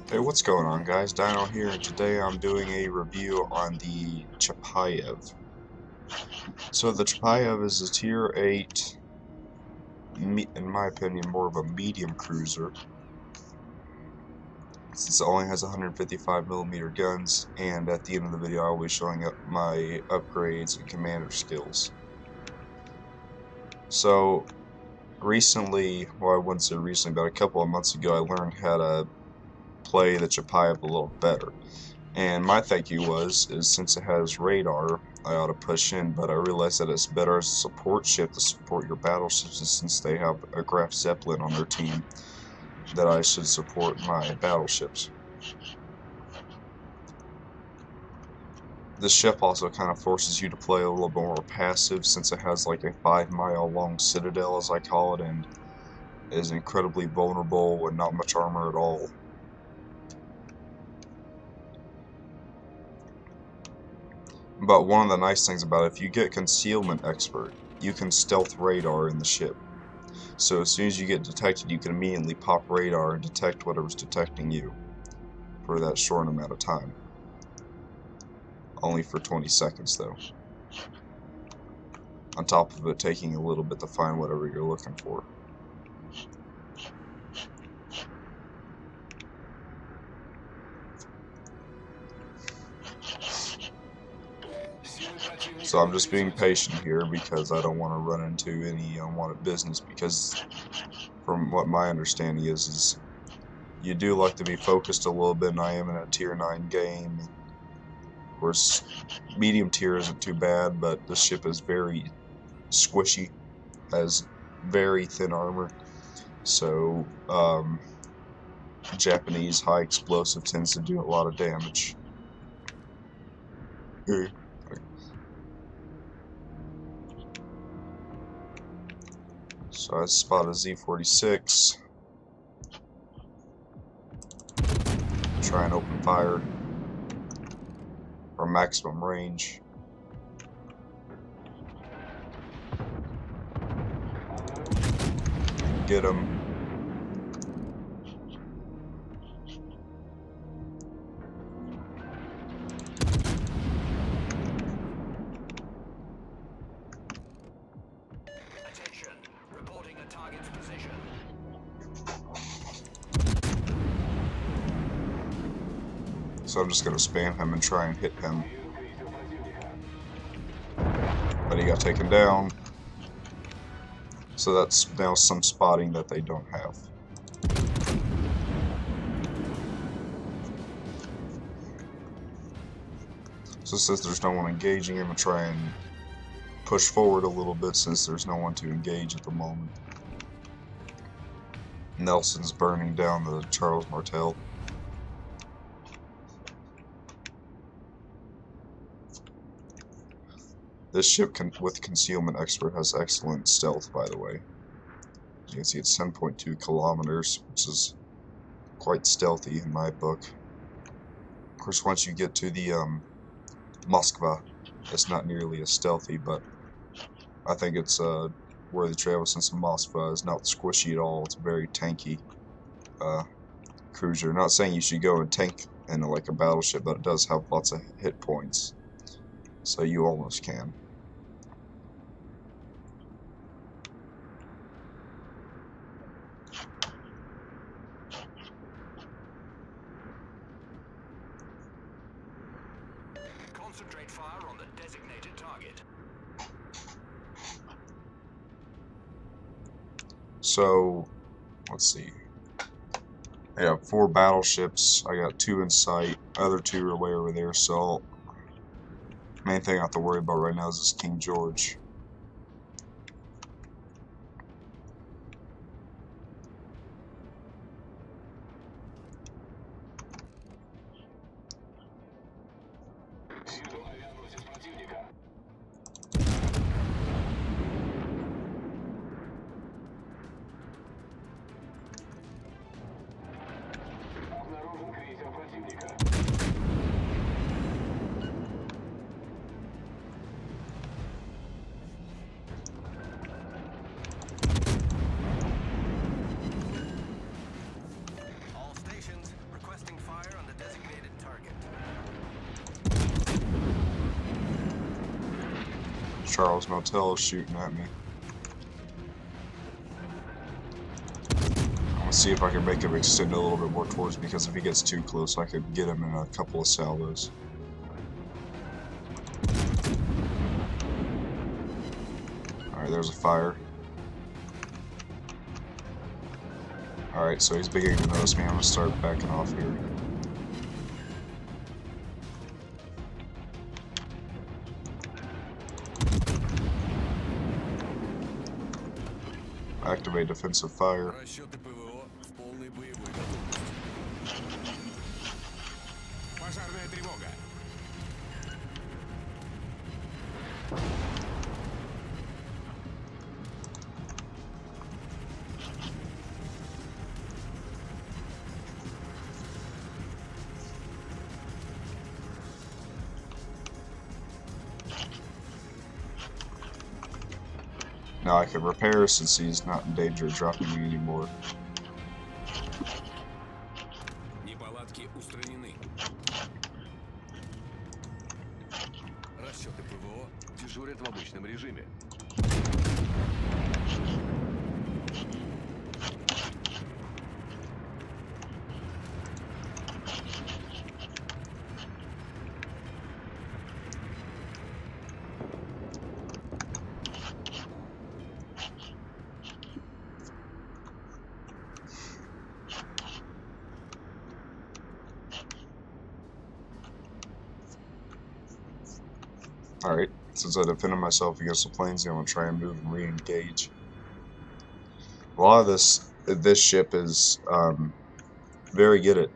Hey, what's going on, guys? Dino here, and today I'm doing a review on the Chapayev. So the Chapayev is a Tier 8, in my opinion, more of a medium cruiser, since it only has 155mm guns, and at the end of the video I'll be showing up my upgrades and commander skills. So recently, well, I wouldn't say recently, but a couple of months ago I learned how to play the Chapayev a little better. And my thank you is since it has radar, I ought to push in, but I realized that it's better as a support ship to support your battleships, and since they have a Graf Zeppelin on their team, that I should support my battleships. This ship also kind of forces you to play a little bit more passive, since it has like a 5-mile long citadel, as I call it, and is incredibly vulnerable with not much armor at all. But one of the nice things about it, if you get Concealment Expert, you can stealth radar in the ship. So as soon as you get detected, you can immediately pop radar and detect whatever's detecting you for that short amount of time. Only for 20 seconds though. On top of it taking a little bit to find whatever you're looking for. So I'm just being patient here because I don't want to run into any unwanted business, because from what my understanding is you do like to be focused a little bit, and I am in a Tier 9 game. Of course, medium tier isn't too bad, but the ship is very squishy, has very thin armor, so Japanese high explosive tends to do a lot of damage. So I spot a Z-46. Try and open fire for maximum range. Get him. Attention, reporting a target's position. So I'm just gonna spam him and try and hit him. But he got taken down. So that's now some spotting that they don't have. So since there's no one engaging him, I'm gonna try and push forward a little bit since there's no one to engage at the moment. Nelson's burning down the Charles Martel. This ship with Concealment Expert has excellent stealth, by the way. As you can see, it's 10.2 kilometers, which is quite stealthy in my book. Of course, once you get to the Moskva, it's not nearly as stealthy, but I think it's worthy travel, since the Moskva is not squishy at all. It's a very tanky cruiser. Not saying you should go and tank in like a battleship, but it does have lots of hit points, so you almost can. Concentrate fire on the designated target. So, let's see. I got 4 battleships. I got 2 in sight. Other 2 are way over there. So, main thing I have to worry about right now is this King George. Charles Motel is shooting at me. I'm gonna see if I can make him extend a little bit more towards me, because if he gets too close, I could get him in a couple of salvos. Alright, there's a fire. Alright, so he's beginning to notice me. I'm gonna start backing off here. Activate defensive fire. Расчеты ПВО в полной боевой готовности. Пожарная тревога. Now I can repair since he's not in danger of dropping me anymore. Неполадки устранены. Расчеты ПВО дежурят в обычном режиме. Alright, since I defended myself against the planes, I'm going to try and move and re-engage. A lot of this ship is very good at,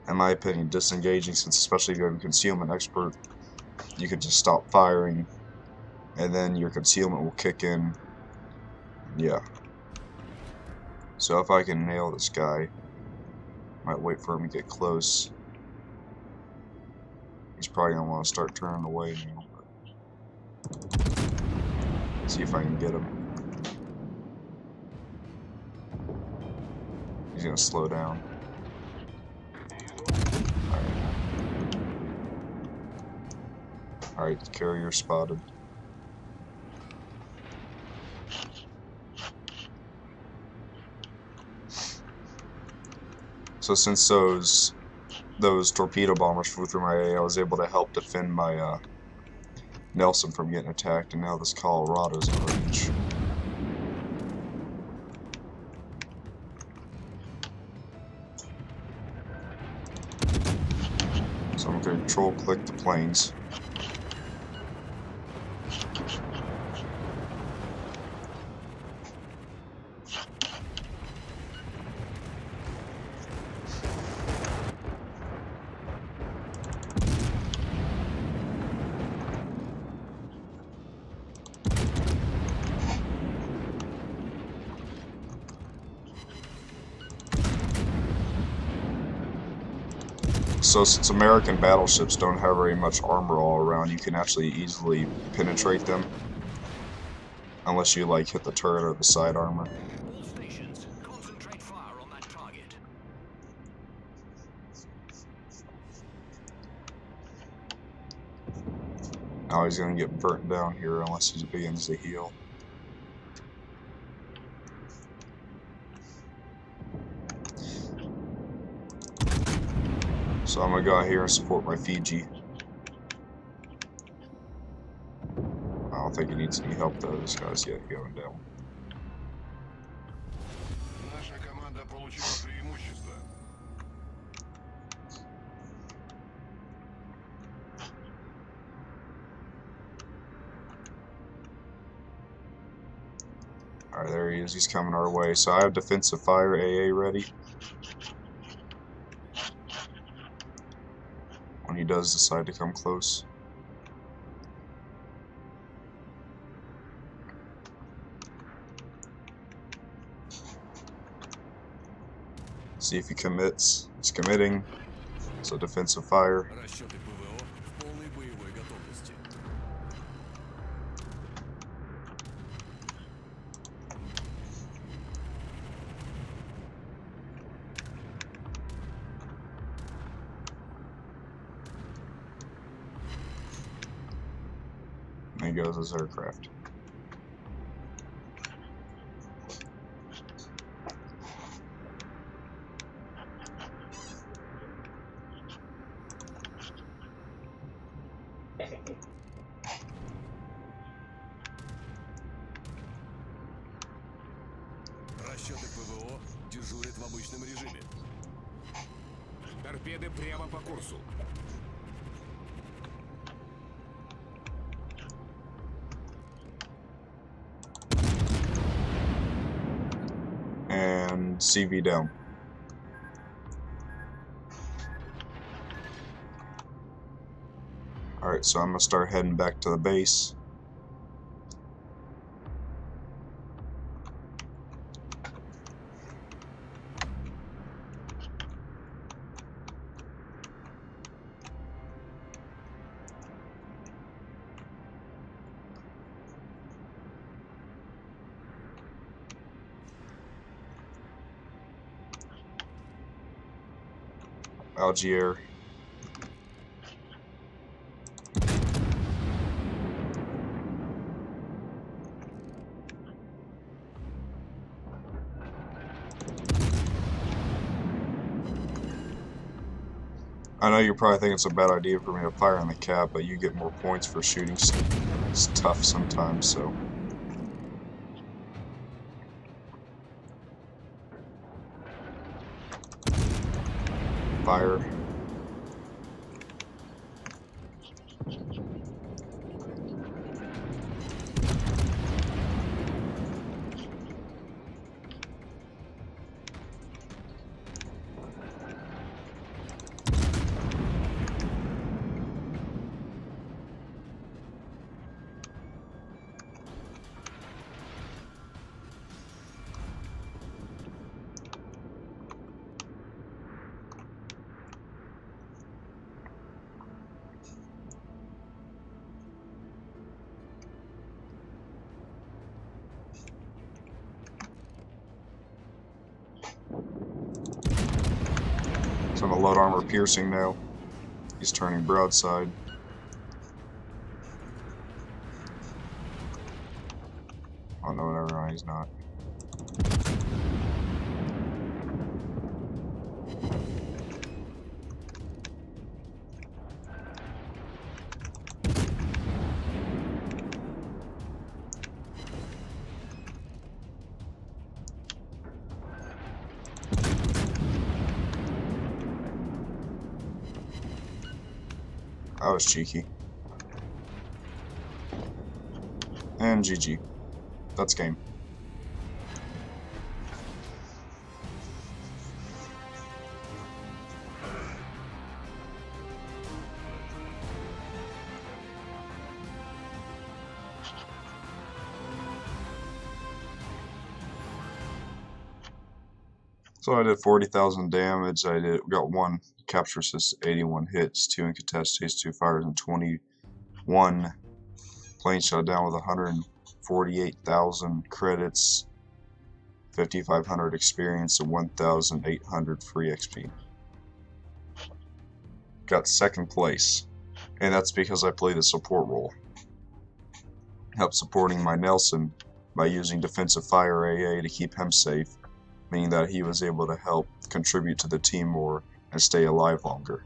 in my opinion, disengaging, since especially if you have a concealment expert, you could just stop firing, and then your concealment will kick in. Yeah. So if I can nail this guy, might wait for him to get close. He's probably going to want to start turning away now. See if I can get him. He's gonna slow down. Alright, carrier spotted. So since those torpedo bombers flew through my AA, I was able to help defend my Nelson from getting attacked, and now this Colorado's in range. So I'm going to control click the planes. So since American battleships don't have very much armor all around, you can actually easily penetrate them. Unless you like hit the turret or the side armor. All stations, concentrate fire on that target. Now he's going to get burnt down here unless he begins to heal. So I'm going to go out here and support my Fiji. I don't think he needs any help though, this guy's yet going down. Наша команда получила преимущество. Alright, there he is, he's coming our way. So I have defensive fire AA ready. When he does decide to come close. See if he commits. He's committing. So defensive fire. Расчеты ПВО в полной боевой готовности. he goes his aircraft. Расчеты ПВО дежурят в обычном режиме. Торпеды прямо по курсу. And CV down. Alright, so I'm gonna start heading back to the base. Algier. I know you're probably thinking it's a bad idea for me to fire on the cap, but you get more points for shooting stuff sometimes, so. Fire. So I'm a load armor piercing now. He's turning broadside. Oh no, never mind, he's not. That was cheeky. And GG. That's game. So I did 40,000 damage. Got 1 capture assist, 81 hits, 2 incontestates, 2 fires, and 21 planes shot down with 148,000 credits, 5,500 experience, and 1,800 free XP. Got 2nd place, and that's because I played the support role. Helped supporting my Nelson by using defensive fire AA to keep him safe, meaning that he was able to help contribute to the team more and stay alive longer.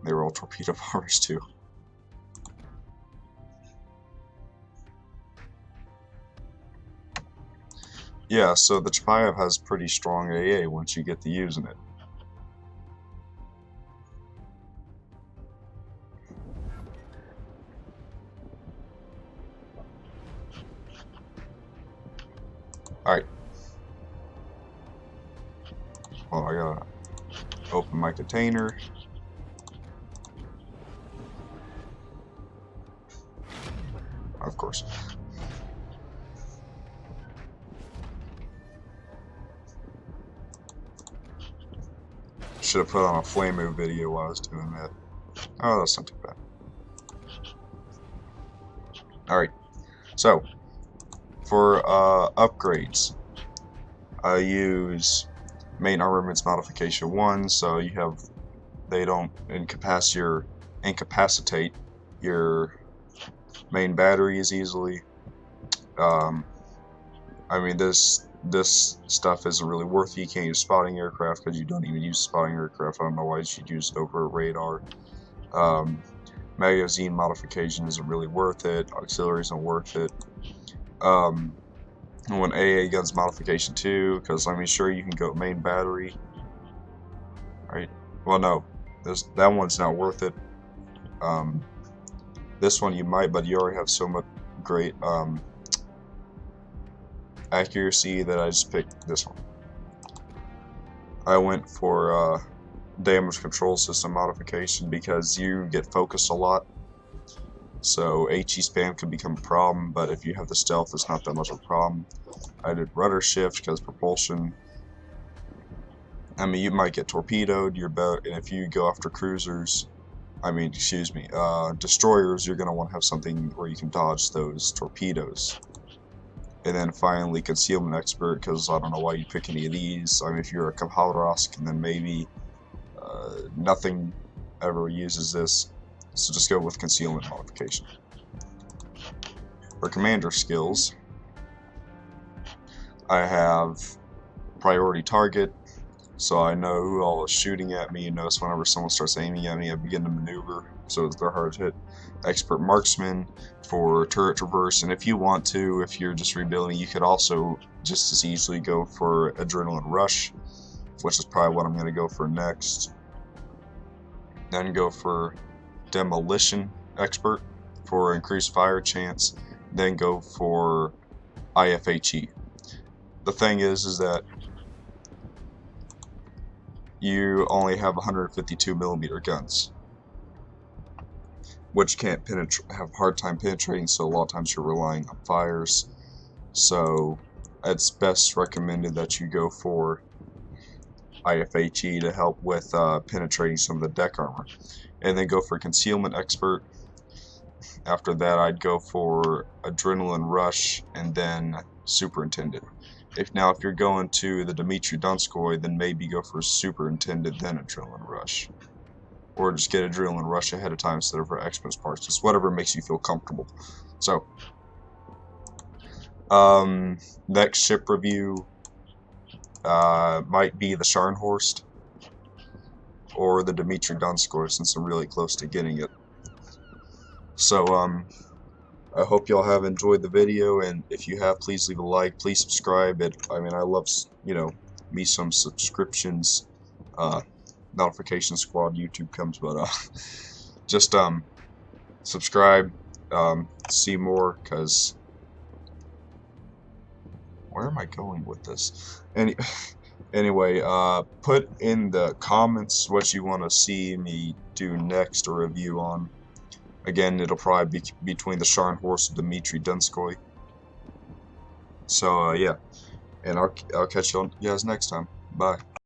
They were all torpedo bombers too. Yeah, so the Chapayev has pretty strong AA once you get to using it. Alright. Well, I gotta open my container. Of course. Should have put on a flame move video while I was doing that. Oh, that's not too bad. Alright. So, for upgrades, I use main armaments modification 1, so you have they don't incapacitate your main battery as easily. I mean, this stuff isn't really worth it. You can't use spotting aircraft because you don't even use spotting aircraft. I don't know why you should use it over a radar. Magazine modification isn't really worth it. Auxiliary isn't worth it. When AA guns modification too, because I mean, sure, you can go main battery. Right? Well, no, that one's not worth it. This one you might, but you already have so much great accuracy that I just picked this one. I went for damage control system modification because you get focused a lot, so HE spam can become a problem, but if you have the stealth, it's not that much of a problem. I did rudder shift because propulsion. I mean, you might get torpedoed, and if you go after cruisers, destroyers, you're going to want to have something where you can dodge those torpedoes. And then finally, concealment expert, because I don't know why you pick any of these. I mean, if you're a Kaphalrosk, then maybe nothing ever uses this, so just go with concealment modification. For commander skills, I have priority target, so I know who all is shooting at me. You notice whenever someone starts aiming at me, I begin to maneuver so that they're hard to hit. Expert marksman for turret traverse, and if you want to, if you're just rebuilding, you could also just as easily go for adrenaline rush, which is probably what I'm going to go for next. Then go for demolition expert for increased fire chance. Then go for IFHE. The thing is that you only have 152mm guns, which can't have a hard time penetrating, so a lot of times you're relying on fires. So it's best recommended that you go for IFHE to help with penetrating some of the deck armor. And then go for concealment expert. After that, I'd go for adrenaline rush and then superintendent. If you're going to the Dmitry Donskoy, then maybe go for superintendent, then adrenaline rush. Or just get adrenaline rush ahead of time instead of for experts parts. Just whatever makes you feel comfortable. So, next ship review might be the Scharnhorst or the Dmitry Donskoy, since I'm really close to getting it. So, I hope y'all have enjoyed the video, and if you have, please leave a like, please subscribe. I love, me some subscriptions. Notification squad YouTube comes, but just subscribe, see more, because where am I going with this? Anyway, put in the comments what you want to see me do next or review on. Again, it'll probably be between the Scharnhorst and Dmitry Donskoy. So yeah, and I'll catch you guys next time. Bye.